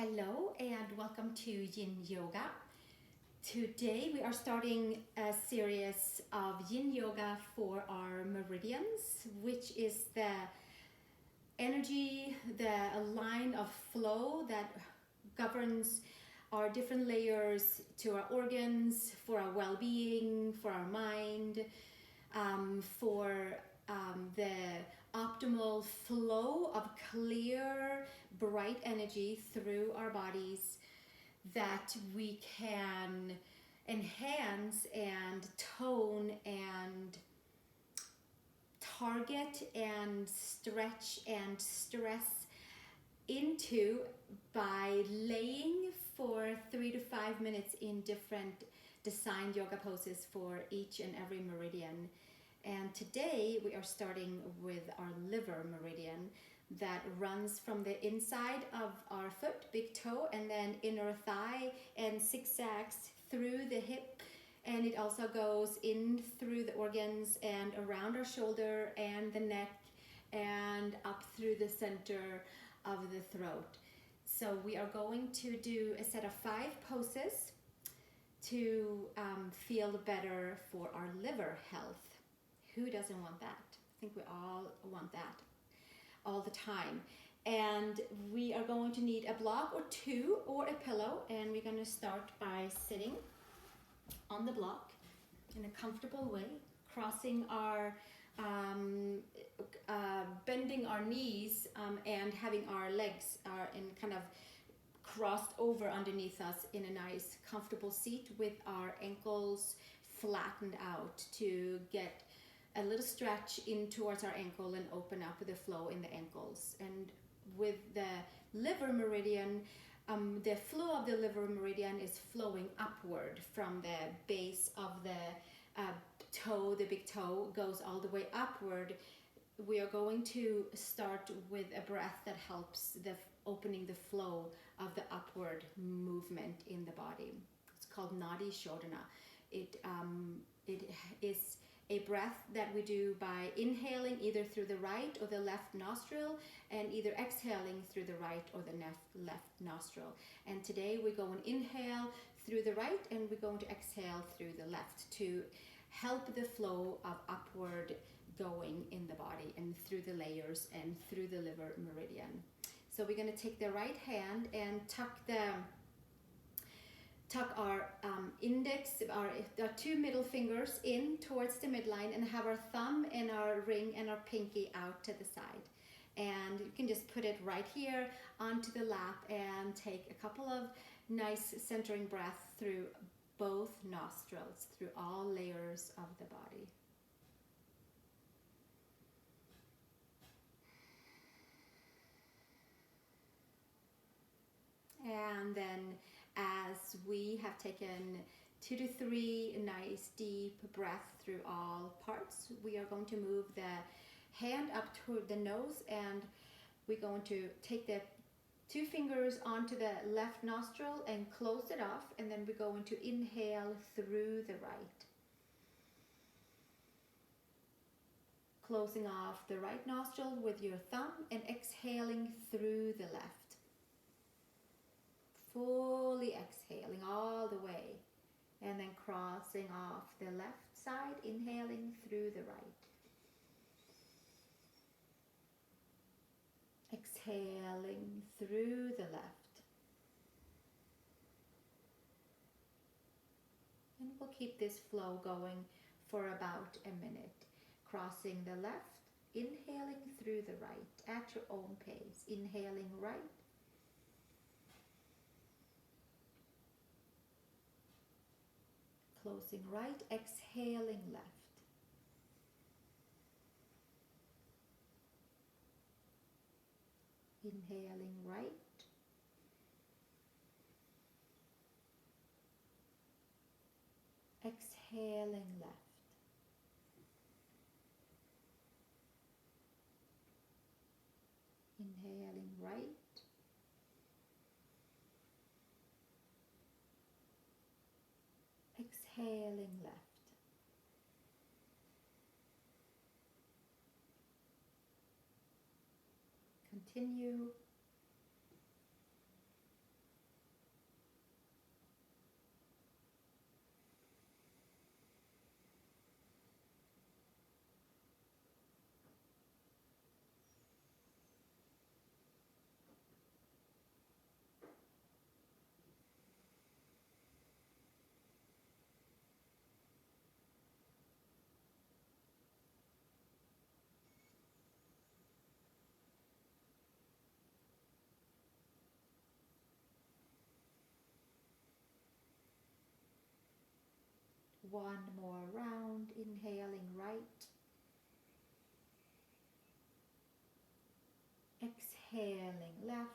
Hello and welcome to Yin Yoga. Today we are starting a series of Yin Yoga for our meridians, which is the energy, the line of flow that governs our different layers to our organs, for our well-being, for our mind, for the optimal flow of clear, bright energy through our bodies that we can enhance and tone and target and stretch and stress into by laying for 3 to 5 minutes in different designed yoga poses for each and every meridian. And today we are starting with our liver meridian that runs from the inside of our foot, big toe, and then inner thigh, and zigzags through the hip. And it also goes in through the organs and around our shoulder and the neck and up through the center of the throat. So we are going to do a set of 5 poses to feel better for our liver health. Who doesn't want that? I think we all want that all the time. And we are going to need a block or 2 or a pillow, and we're going to start by sitting on the block in a comfortable way, crossing our bending our knees and having our legs in kind of crossed over underneath us in a nice comfortable seat with our ankles flattened out to get a little stretch in towards our ankle and open up the flow in the ankles. And with the liver meridian, the flow of the liver meridian is flowing upward from the base of the toe, the big toe goes all the way upward. We are going to start with a breath that helps the opening the flow of the upward movement in the body. It's called Nadi Shodhana. It is a breath that we do by inhaling either through the right or the left nostril, and either exhaling through the right or the left nostril. And today we're going to inhale through the right and we're going to exhale through the left to help the flow of upward going in the body and through the layers and through the liver meridian. So we're going to take the right hand and tuck our index, our 2 middle fingers in towards the midline, and have our thumb and our ring and our pinky out to the side. And you can just put it right here onto the lap and take a couple of nice centering breaths through both nostrils, through all layers of the body. And then as we have taken 2 to 3 nice deep breaths through all parts, we are going to move the hand up toward the nose, and we're going to take the 2 fingers onto the left nostril and close it off, and then we're going to inhale through the right. Closing off the right nostril with your thumb and exhaling through the left. Fully exhaling all the way, and then crossing off the left side, inhaling through the right. Exhaling through the left. And we'll keep this flow going for about a minute. Crossing the left, inhaling through the right at your own pace. Inhaling right. Closing right, exhaling left. Inhaling right. Exhaling left. Inhaling right. Exhaling left. Continue. One more round, inhaling right. Exhaling left.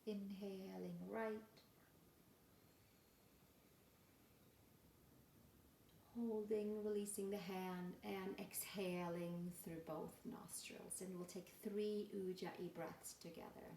Inhaling right. Holding, releasing the hand, and exhaling through both nostrils. And we'll take 3 Ujjayi breaths together.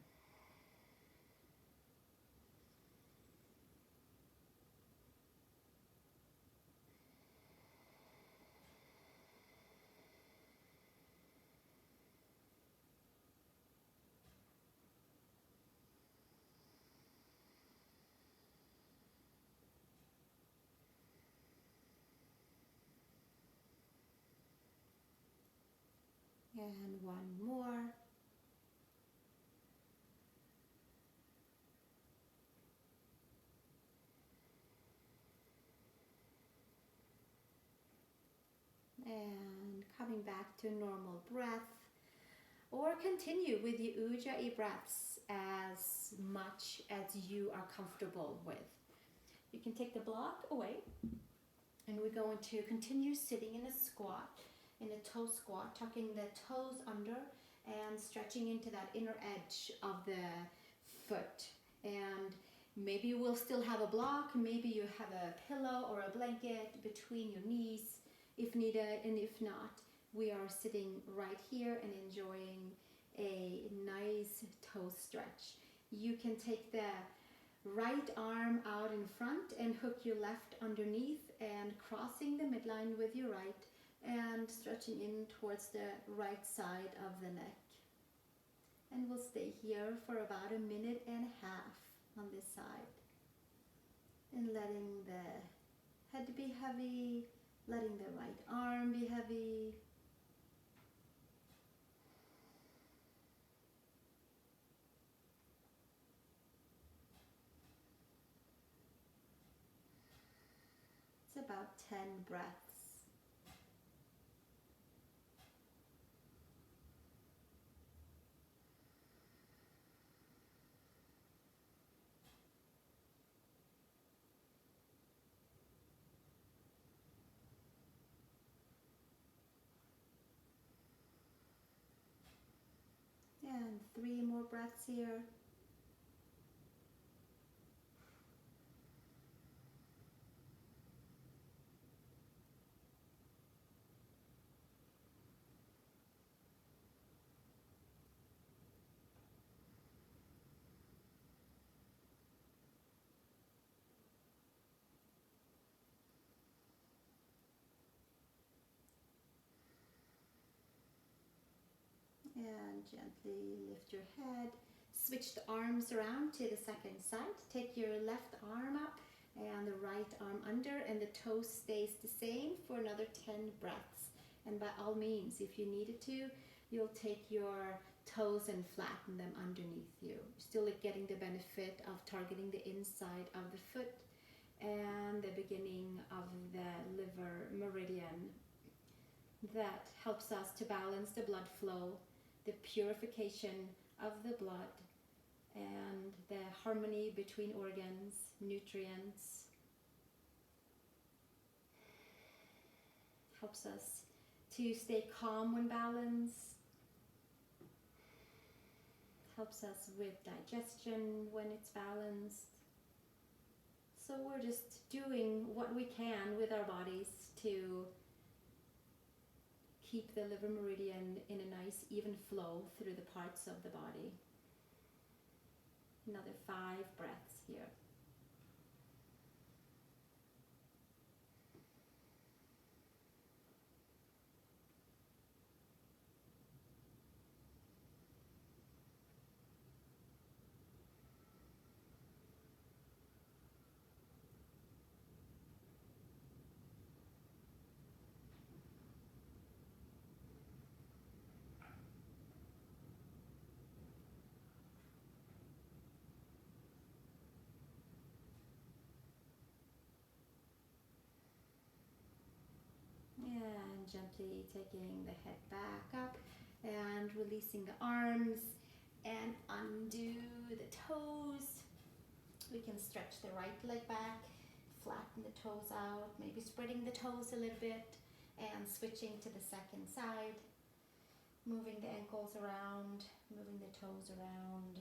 And one more. And coming back to normal breath. Or continue with the Ujjayi breaths as much as you are comfortable with. You can take the block away. And we're going to continue sitting in a squat, in a toe squat, tucking the toes under and stretching into that inner edge of the foot. And maybe you will still have a block, maybe you have a pillow or a blanket between your knees if needed, and if not, we are sitting right here and enjoying a nice toe stretch. You can take the right arm out in front and hook your left underneath and crossing the midline with your right and stretching in towards the right side of the neck. And we'll stay here for about 1.5 minutes on this side. And letting the head be heavy, letting the right arm be heavy. It's about 10 breaths. And 3 more breaths here. And gently lift your head. Switch the arms around to the second side. Take your left arm up and the right arm under, and the toe stays the same for another 10 breaths. And by all means, if you needed to, you'll take your toes and flatten them underneath you. Still getting the benefit of targeting the inside of the foot and the beginning of the liver meridian. That helps us to balance the blood flow, the purification of the blood, and the harmony between organs, nutrients. Helps us to stay calm when balanced. Helps us with digestion when it's balanced. So we're just doing what we can with our bodies to keep the liver meridian in a nice even flow through the parts of the body. Another 5 breaths here. And gently taking the head back up and releasing the arms and undo the toes. We can stretch the right leg back, flatten the toes out, maybe spreading the toes a little bit, and switching to the second side. Moving the ankles around, moving the toes around.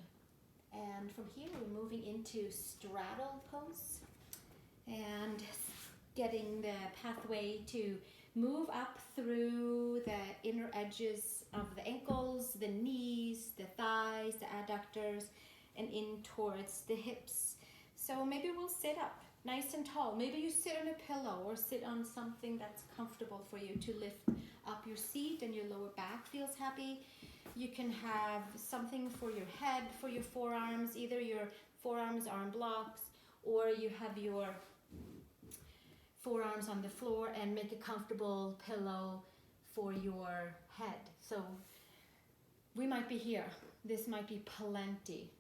And from here, we're moving into Straddle Pose and getting the pathway to move up through the inner edges of the ankles, the knees, the thighs, the adductors, and in towards the hips. So maybe we'll sit up nice and tall. Maybe you sit on a pillow or sit on something that's comfortable for you to lift up your seat and your lower back feels happy. You can have something for your head, for your forearms. Either your forearms are on blocks or you have your forearms on the floor and make a comfortable pillow for your head. So we might be here. This might be plenty.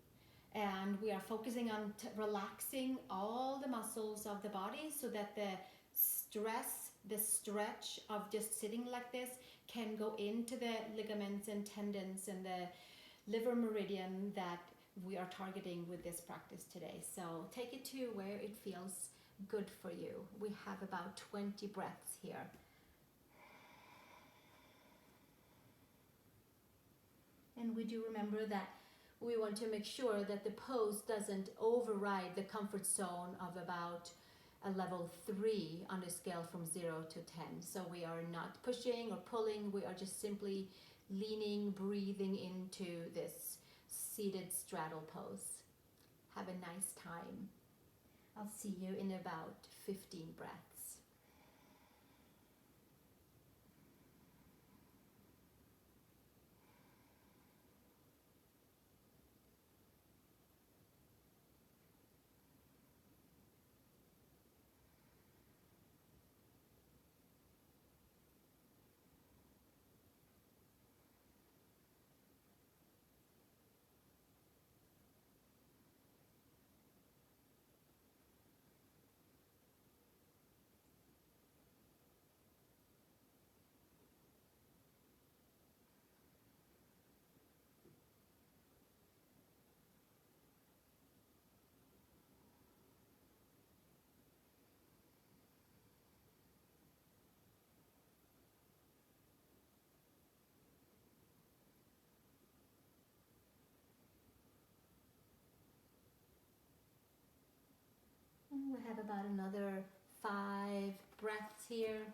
And we are focusing on relaxing all the muscles of the body so that the stress, the stretch of just sitting like this can go into the ligaments and tendons and the liver meridian that we are targeting with this practice today. So take it to where it feels good for you. We have about 20 breaths here. And we do remember that we want to make sure that the pose doesn't override the comfort zone of about a level 3 on the scale from 0 to 10. So we are not pushing or pulling, we are just simply leaning, breathing into this seated straddle pose. Have a nice time. I'll see you in about 15 breaths. We have about another 5 breaths here.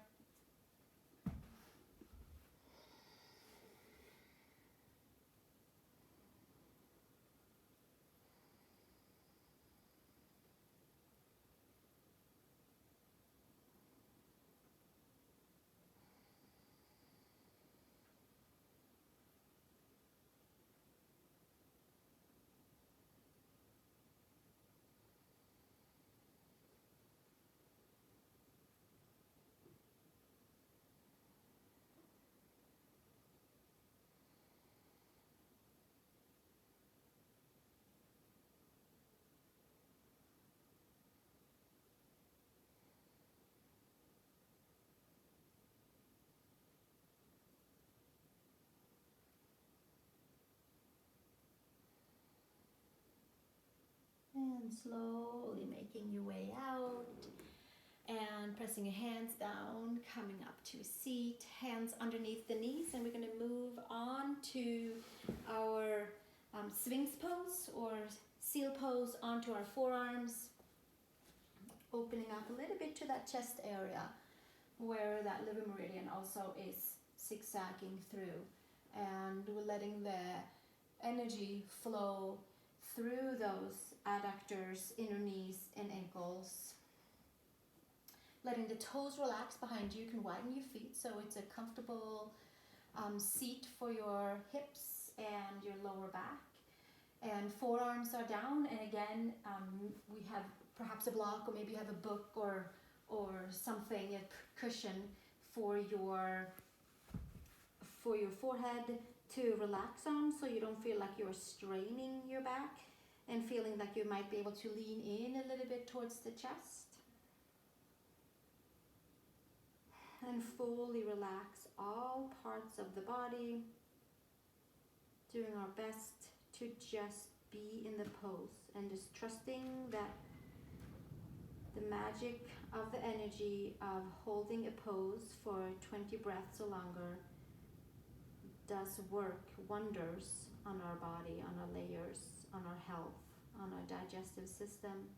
And slowly making your way out and pressing your hands down, coming up to a seat, hands underneath the knees, and we're going to move on to our Sphinx pose or seal pose onto our forearms, opening up a little bit to that chest area where that liver meridian also is zigzagging through, and we're letting the energy flow through those adductors, inner knees and ankles. Letting the toes relax behind you. You can widen your feet so it's a comfortable seat for your hips and your lower back. And forearms are down, and again we have perhaps a block, or maybe you have a book or something, a cushion for your forehead to relax on, so you don't feel like you're straining your back and feeling like you might be able to lean in a little bit towards the chest. And fully relax all parts of the body, doing our best to just be in the pose and just trusting that the magic of the energy of holding a pose for 20 breaths or longer does work wonders on our body, on our layers, on our health, on our digestive system.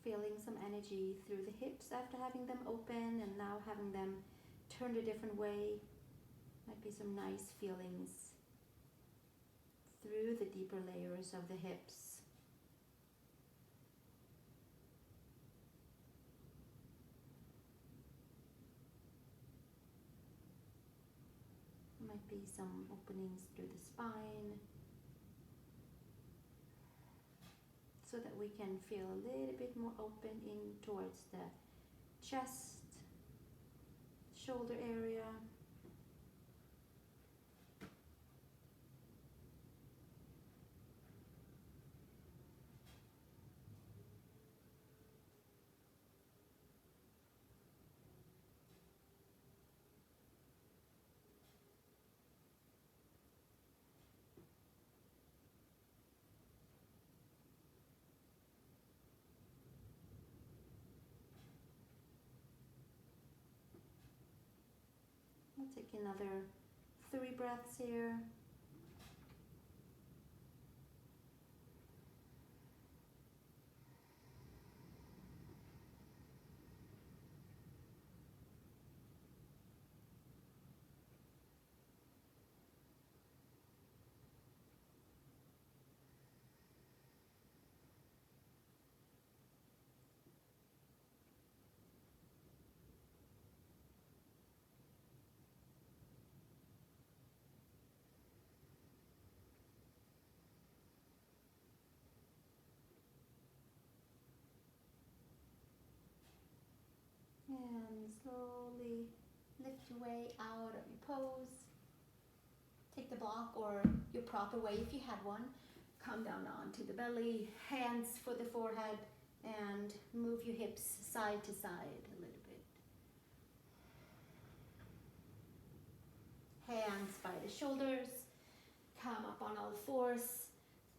Feeling some energy through the hips after having them open and now having them turned a different way. Might be some nice feelings through the deeper layers of the hips. Might be some openings through the spine, so that we can feel a little bit more open in towards the chest, shoulder area. We'll take another 3 breaths here. And slowly lift your way out of your pose. Take the block or your proper way if you had one. Come down onto the belly, hands for the forehead, and move your hips side to side a little bit. Hands by the shoulders. Come up on all fours.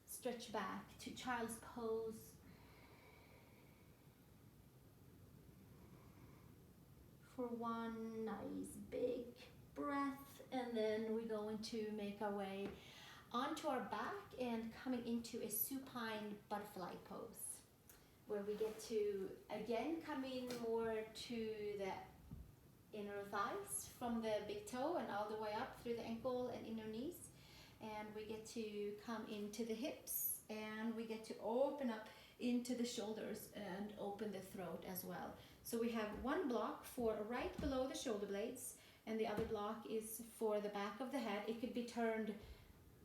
Stretch back to child's pose. For one nice big breath, and then we're going to make our way onto our back and coming into a supine butterfly pose, where we get to again come in more to the inner thighs from the big toe and all the way up through the ankle and inner knees, and we get to come into the hips, and we get to open up into the shoulders and open the throat as well. So we have one block for right below the shoulder blades, and the other block is for the back of the head. It could be turned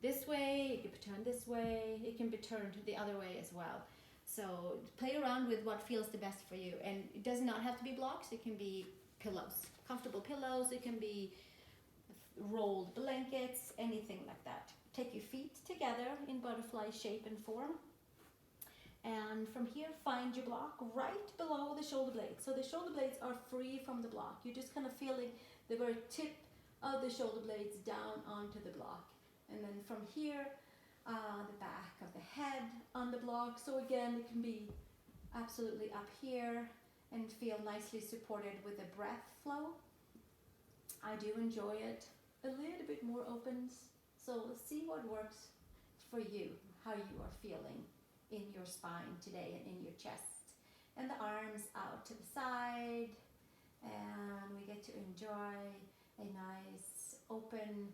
this way, it could be turned this way, it can be turned the other way as well. So play around with what feels the best for you. And it does not have to be blocks, it can be pillows, comfortable pillows, it can be rolled blankets, anything like that. Take your feet together in butterfly shape and form. And from here, find your block right below the shoulder blades. So the shoulder blades are free from the block. You're just kind of feeling the very tip of the shoulder blades down onto the block. And then from here, the back of the head on the block. So again, it can be absolutely up here and feel nicely supported with the breath flow. I do enjoy it a little bit more open. So see what works for you, how you are feeling in your spine today and in your chest. And the arms out to the side, and we get to enjoy a nice open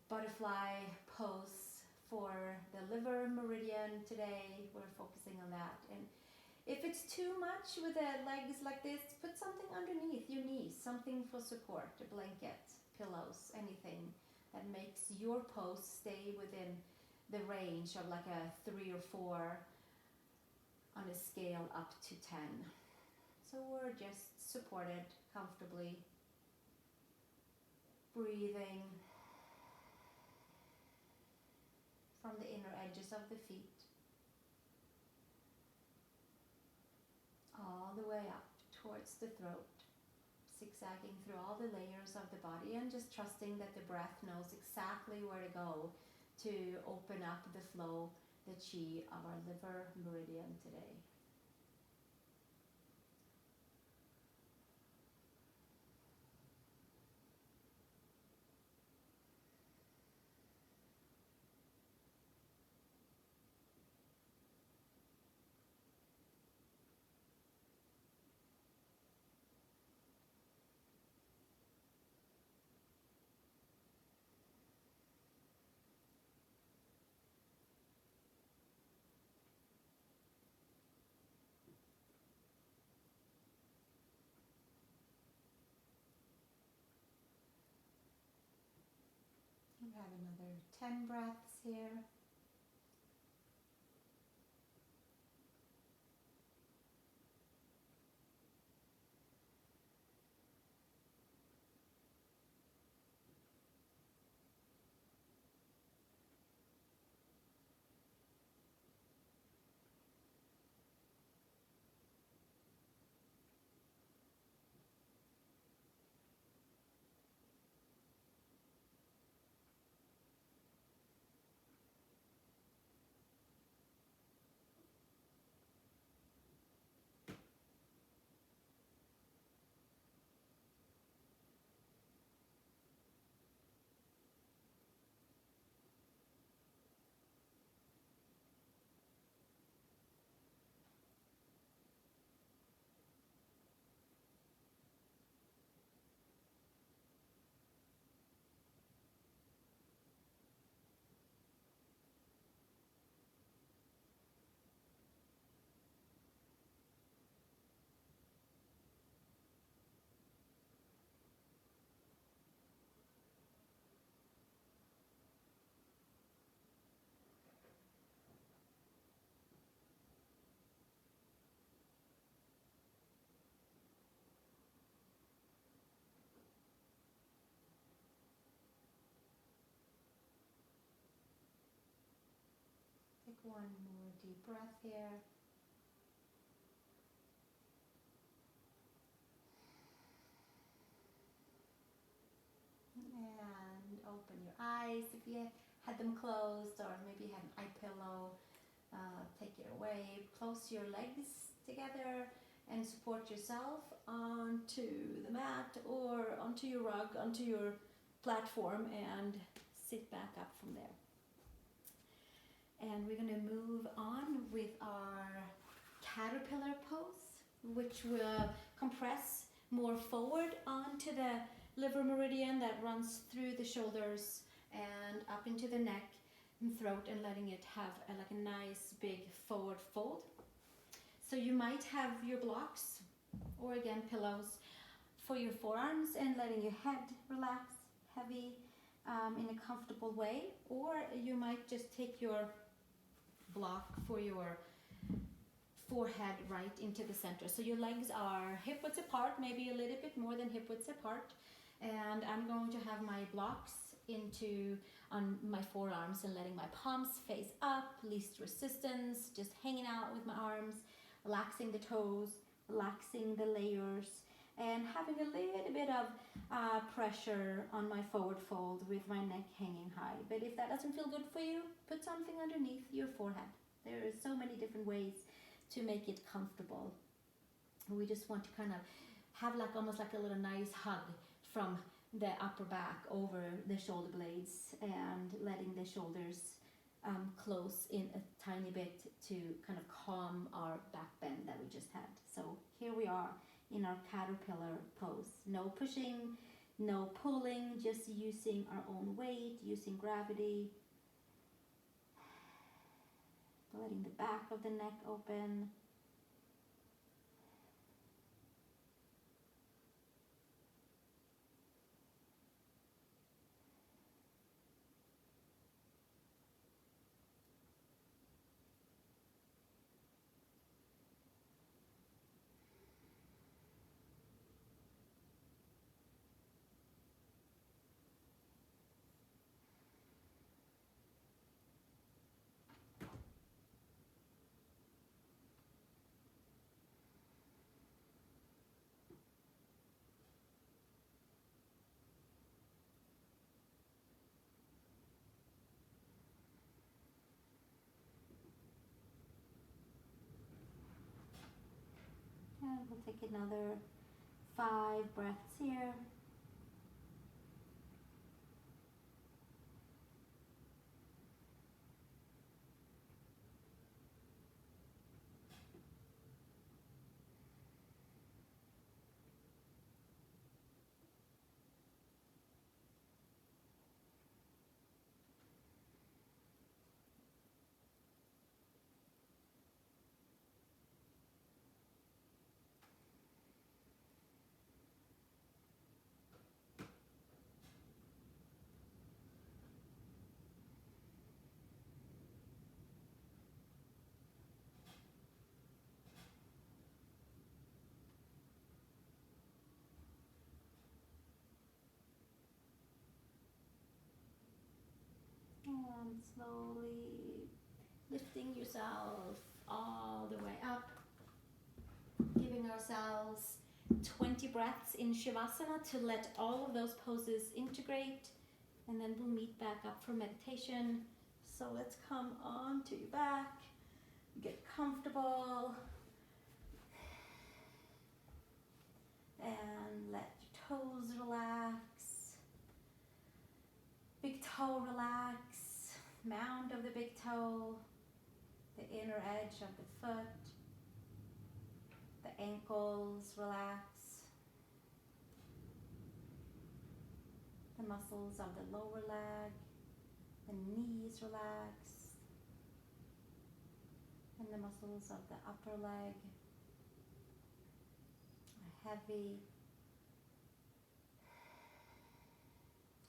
butterfly pose for the Liver Meridian today. We're focusing on that. And if it's too much with the legs like this, put something underneath your knees, something for support, a blanket, pillows, anything that makes your pose stay within the range of like a 3 or 4 on a scale up to 10. So we're just supported comfortably, breathing from the inner edges of the feet all the way up towards the throat, zigzagging through all the layers of the body, and just trusting that the breath knows exactly where to go to open up the flow, the chi of our liver meridian today. We have another 10 breaths here. Take one more deep breath here. And open your eyes if you had them closed, or maybe you had an eye pillow. Take it away. Close your legs together and support yourself onto the mat or onto your rug, onto your platform, and sit back up from there. And we're going to move on with our caterpillar pose, which will compress more forward onto the liver meridian that runs through the shoulders and up into the neck and throat, and letting it have like a nice big forward fold. So you might have your blocks or again pillows for your forearms, and letting your head relax heavy in a comfortable way, or you might just take your block for your forehead right into the center. So your legs are hip width apart, maybe a little bit more than hip width apart, and I'm going to have my blocks on my forearms and letting my palms face up, least resistance, just hanging out with my arms, relaxing the toes, relaxing the layers, and having a little bit of pressure on my forward fold with my neck hanging high. But if that doesn't feel good for you, put something underneath your forehead. There are so many different ways to make it comfortable. We just want to kind of have like almost like a little nice hug from the upper back over the shoulder blades, and letting the shoulders close in a tiny bit to kind of calm our back bend that we just had. So here we are in our caterpillar pose. No pushing, no pulling, just using our own weight, using gravity. Letting the back of the neck open. And we'll take another 5 breaths here. And slowly lifting yourself all the way up, giving ourselves 20 breaths in Shavasana to let all of those poses integrate, and then we'll meet back up for meditation. So let's come on to your back, get comfortable, and let your toes relax. Big toe relax, mound of the big toe, the inner edge of the foot, the ankles relax, the muscles of the lower leg, the knees relax, and the muscles of the upper leg are heavy.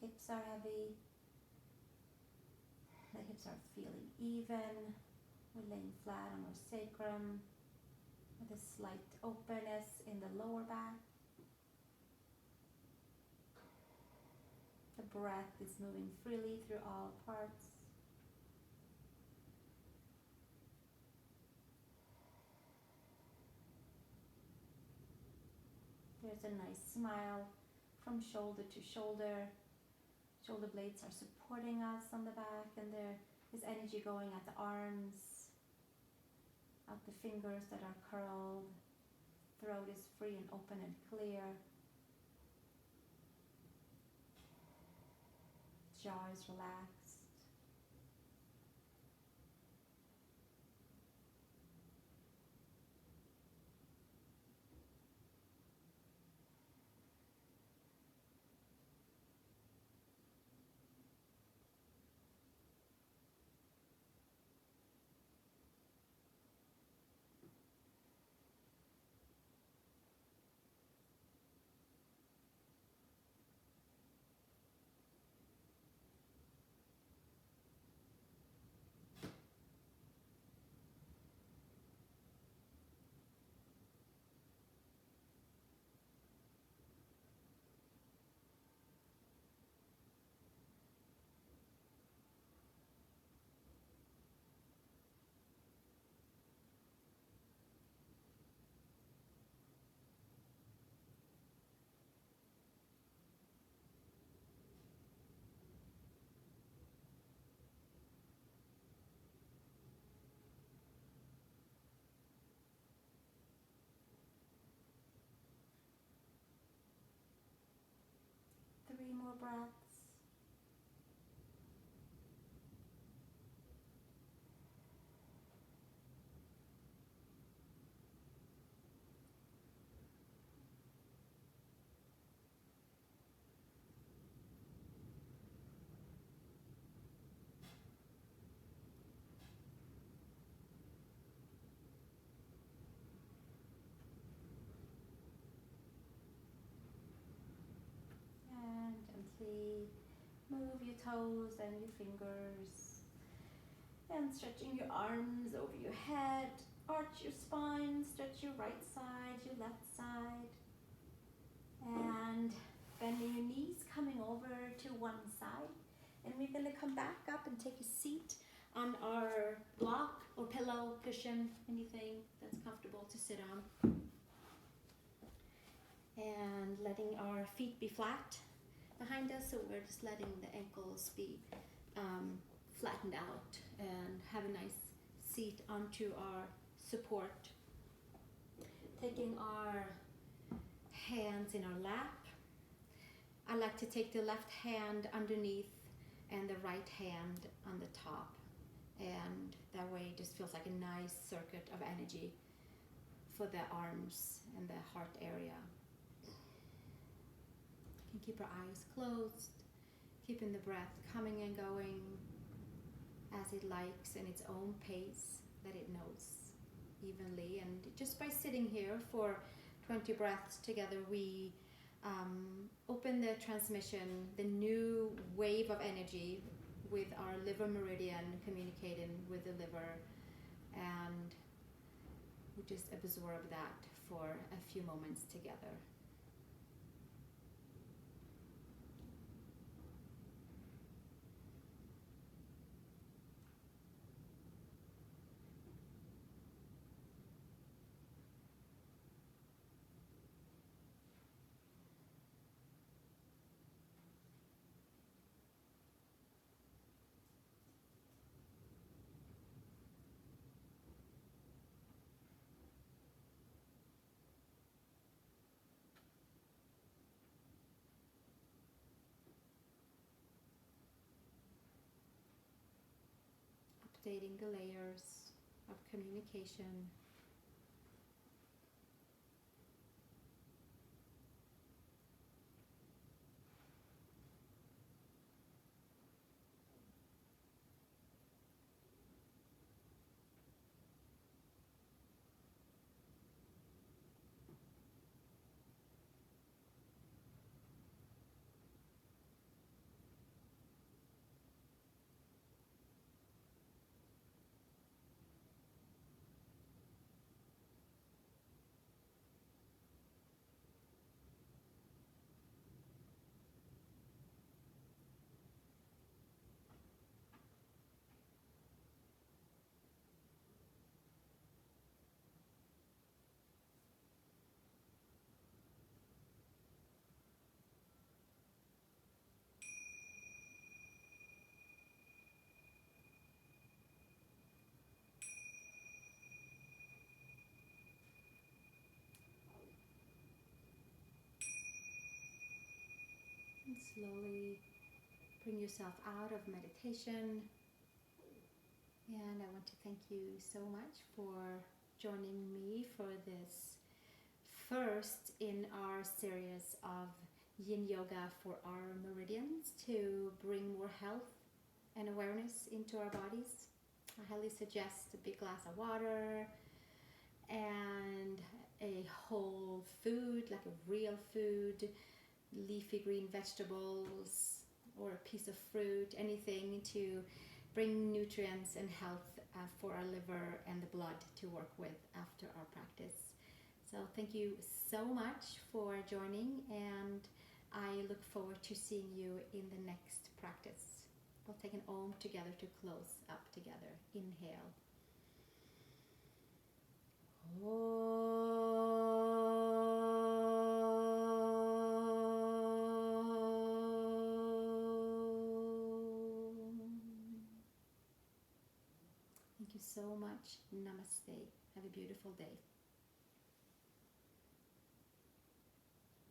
Hips are heavy. The hips are feeling even. We're laying flat on our sacrum with a slight openness in the lower back. The breath is moving freely through all parts. There's a nice smile from shoulder to shoulder. Shoulder blades are supporting us on the back, and there is energy going at the arms, out the fingers that are curled. Throat is free and open and clear. Jaw is relaxed. Three more breaths. And gently move your toes and your fingers, and stretching your arms over your head. Arch your spine, stretch your right side, your left side, and bending your knees, coming over to one side. And we're going to come back up and take a seat on our block or pillow, cushion, anything that's comfortable to sit on. And letting our feet be flat behind us, so we're just letting the ankles be flattened out and have a nice seat onto our support. taking our hands in our lap. I like to take the left hand underneath and the right hand on the top. And that way it just feels like a nice circuit of energy for the arms and the heart area. You can keep our eyes closed, keeping the breath coming and going as it likes in its own pace that it knows evenly. And just by sitting here for 20 breaths together, we open the transmission, the new wave of energy with our liver meridian communicating with the liver, and we just absorb that for a few moments together. Updating the layers of communication. And slowly bring yourself out of meditation. And I want to thank you so much for joining me for this first in our series of Yin Yoga for our meridians to bring more health and awareness into our bodies. I highly suggest a big glass of water and a whole food, like a real food, leafy green vegetables or a piece of fruit, anything to bring nutrients and health for our liver and the blood to work with after our practice. So thank you so much for joining, and I look forward to seeing you in the next practice. We'll take an Om together to close up together. Inhale. Thank you so much. Namaste. Have a beautiful day.